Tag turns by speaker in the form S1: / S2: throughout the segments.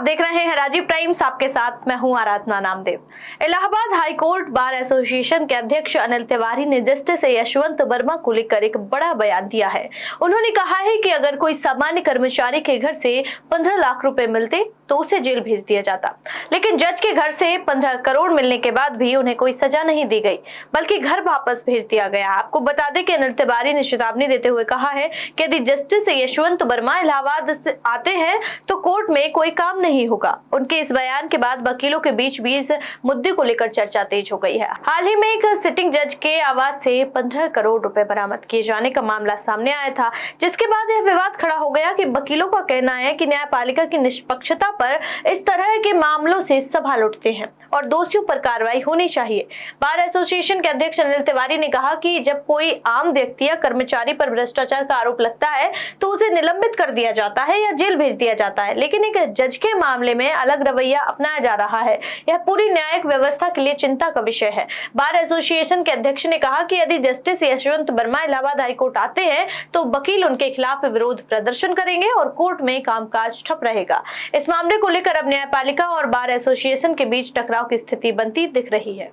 S1: आप देख रहे हैं राजीव टाइम्स, आपके साथ मैं हूं Aradhana Namdev. Allahabad high court bar association के अध्यक्ष अनिल तिवारी ने जस्टिस यशवंत वर्मा को लेकर एक बड़ा बयान दिया है। उन्होंने कहा है कि अगर कोई सामान्य कर्मचारी के घर से 15 लाख रुपए मिलते तो उसे जेल भेज दिया जाता, लेकिन जज के घर से 15 करोड़ मिलने के बाद भी उन्हें कोई सजा नहीं दी गई, बल्कि घर वापस भेज दिया गया। आपको बता दें कि अनिल तिवारी ने चेतावनी देते हुए कहा है कि यदि जस्टिस यशवंत वर्मा इलाहाबाद आते हैं तो कोर्ट में कोई काम नहीं होगा। उनके इस बयान के बाद वकीलों के बीच भी इस मुद्दे को लेकर चर्चा तेज हो गई है। हाल ही में एक सिटिंग जज के आवास से 15 करोड़ रुपए बरामद किए जाने का मामला सामने आया था, जिसके बाद यह विवाद खड़ा हो गया कि वकीलों का कहना है कि न्यायपालिका की निष्पक्षता पर इस तरह के मामलों से सवाल उठते हैं और दोषियों पर कार्रवाई होनी चाहिए। बार एसोसिएशन के अध्यक्ष अनिल तिवारी ने कहा कि जब कोई आम व्यक्ति या कर्मचारी पर भ्रष्टाचार का आरोप लगता है तो उसे निलंबित कर दिया जाता है या जेल भेज दिया जाता है, लेकिन एक जज के मामले में अलग रवैया अपनाया जा रहा है। यह पूरी न्यायिक व्यवस्था के लिए चिंता का विषय है। बार एसोसिएशन के अध्यक्ष ने कहा कि यदि जस्टिस यशवंत वर्मा इलाहाबाद हाईकोर्ट आते हैं तो वकील उनके खिलाफ विरोध प्रदर्शन करेंगे और कोर्ट में कामकाज ठप रहेगा। इस मामले को लेकर अब न्यायपालिका और बार एसोसिएशन के बीच टकराव की स्थिति बनती दिख रही है।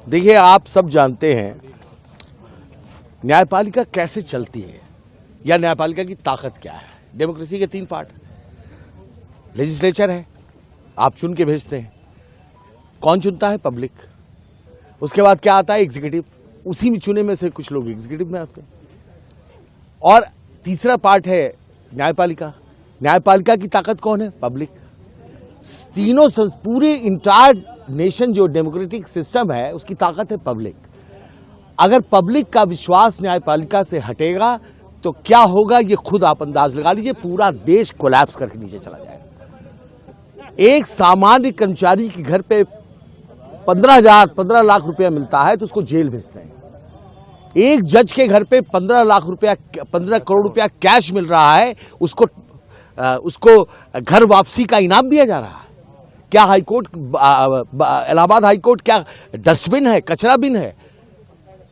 S2: देखिए, आप सब जानते हैं न्यायपालिका कैसे चलती है या न्यायपालिका की ताकत क्या है। डेमोक्रेसी के 3 पार्ट, लेजिस्लेचर है, आप चुन के भेजते हैं। कौन चुनता है? पब्लिक। उसके बाद क्या आता है? एग्जीक्यूटिव। उसी में चुने में से कुछ लोग एग्जीक्यूटिव में आते हैं। और तीसरा पार्ट है न्यायपालिका। न्यायपालिका की ताकत कौन है? पब्लिक। तीनों पूरे इंटायर नेशन जो डेमोक्रेटिक सिस्टम है उसकी ताकत है पब्लिक। अगर पब्लिक का विश्वास न्यायपालिका से हटेगा तो क्या होगा ये खुद आप अंदाज लगा लीजिए। पूरा देश कोलैप्स करके नीचे चला जाएगा। एक सामान्य कर्मचारी के घर पे 15 लाख रुपया मिलता है तो उसको जेल भेजते हैं। एक जज के घर पे 15 करोड़ रुपया कैश मिल रहा है, उसको घर वापसी का इनाम दिया जा रहा है। क्या हाईकोर्ट, इलाहाबाद हाईकोर्ट क्या डस्टबिन है, कचरा बिन है?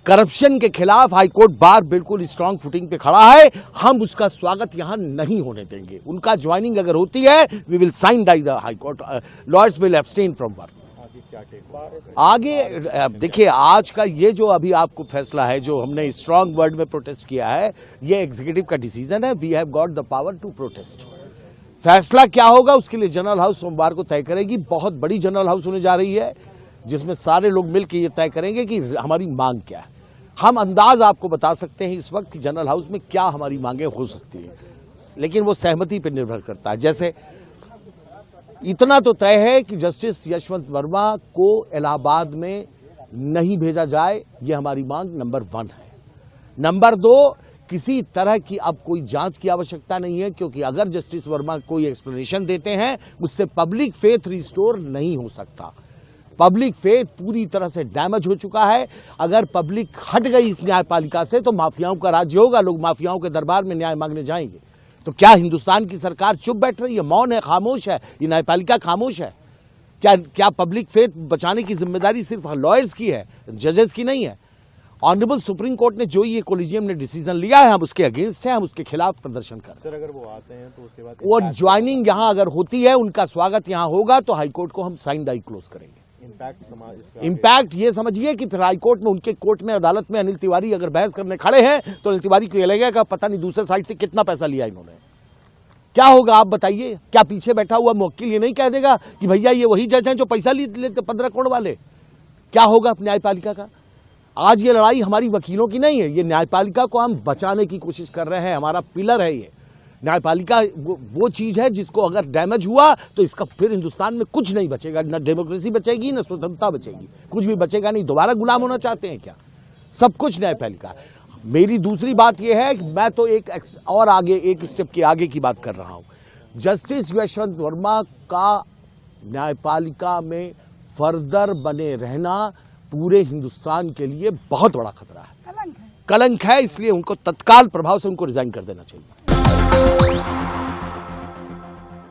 S2: करप्शन के खिलाफ हाईकोर्ट बार बिल्कुल स्ट्रांग फुटिंग पे खड़ा है। हम उसका स्वागत यहां नहीं होने देंगे। उनका ज्वाइनिंग अगर होती है, we will sine die the high court, lawyers will abstain from work. आगे देखिए, आज का ये जो अभी आपको फैसला है, जो हमने स्ट्रांग वर्ड में प्रोटेस्ट किया है, ये एग्जीक्यूटिव का डिसीजन है। We have got the power to protest. फैसला क्या होगा उसके लिए जनरल हाउस सोमवार को तय करेगी। बहुत बड़ी जनरल हाउस होने जा रही है जिसमें सारे लोग मिलकर ये तय करेंगे कि हमारी मांग क्या है। हम अंदाज आपको बता सकते हैं इस वक्त कि जनरल हाउस में क्या हमारी मांगे हो सकती है, लेकिन वो सहमति पर निर्भर करता है। जैसे इतना तो तय है कि जस्टिस यशवंत वर्मा को इलाहाबाद में नहीं भेजा जाए, ये हमारी मांग नंबर 1 है। नंबर 2, किसी तरह की अब कोई जांच की आवश्यकता नहीं है, क्योंकि अगर जस्टिस वर्मा कोई एक्सप्लेनेशन देते हैं उससे पब्लिक फेथ रिस्टोर नहीं हो सकता। पब्लिक फेथ पूरी तरह से डैमेज हो चुका है। अगर पब्लिक हट गई इस न्यायपालिका से तो माफियाओं का राज्य होगा। लोग माफियाओं के दरबार में न्याय मांगने जाएंगे। तो क्या हिंदुस्तान की सरकार चुप बैठ रही है, मौन है, खामोश है? ये न्यायपालिका खामोश है? क्या पब्लिक फेथ बचाने की जिम्मेदारी सिर्फ लॉयर्स की है, जजेस की नहीं है? ऑनरेबल सुप्रीम कोर्ट ने जो ये कोलिजियम ने डिसीजन लिया है, हम उसके अगेंस्ट हैं, हम उसके खिलाफ प्रदर्शन कर रहे हैं।
S3: सर, अगर वो आते हैं तो उसके बाद
S2: वो ज्वाइनिंग यहाँ अगर होती है, उनका स्वागत यहाँ होगा तो हाईकोर्ट को हम साइन डाई क्लोज करेंगे। इम्पैक्ट ये समझिए कि फिर हाईकोर्ट में, उनके कोर्ट में, अदालत में अनिल तिवारी अगर बहस करने खड़े हैं तो अनिल तिवारी को ये लगेगा पता नहीं दूसरे साइड से कितना पैसा लिया इन्होंने। क्या होगा आप बताइए? क्या पीछे बैठा हुआ मुवक्किल ये नहीं कह देगा कि भैया ये वही जज हैं जो पैसा लेते 15 करोड़ वाले? क्या होगा न्यायपालिका का? आज ये लड़ाई हमारी वकीलों की नहीं है, ये न्यायपालिका को हम बचाने की कोशिश कर रहे हैं। हमारा पिलर है ये न्यायपालिका। वो चीज है जिसको अगर डैमेज हुआ तो इसका फिर हिंदुस्तान में कुछ नहीं बचेगा। न डेमोक्रेसी बचेगी, न स्वतंत्रता बचेगी, कुछ भी बचेगा नहीं। दोबारा गुलाम होना चाहते हैं क्या? सब कुछ न्यायपालिका। मेरी दूसरी बात यह है कि मैं तो एक स्टेप के आगे की बात कर रहा हूं। जस्टिस यशवंत वर्मा का न्यायपालिका में फर्दर बने रहना पूरे हिंदुस्तान के लिए बहुत बड़ा खतरा है, कलंक है। इसलिए उनको तत्काल प्रभाव से उनको रिजाइन कर देना चाहिए।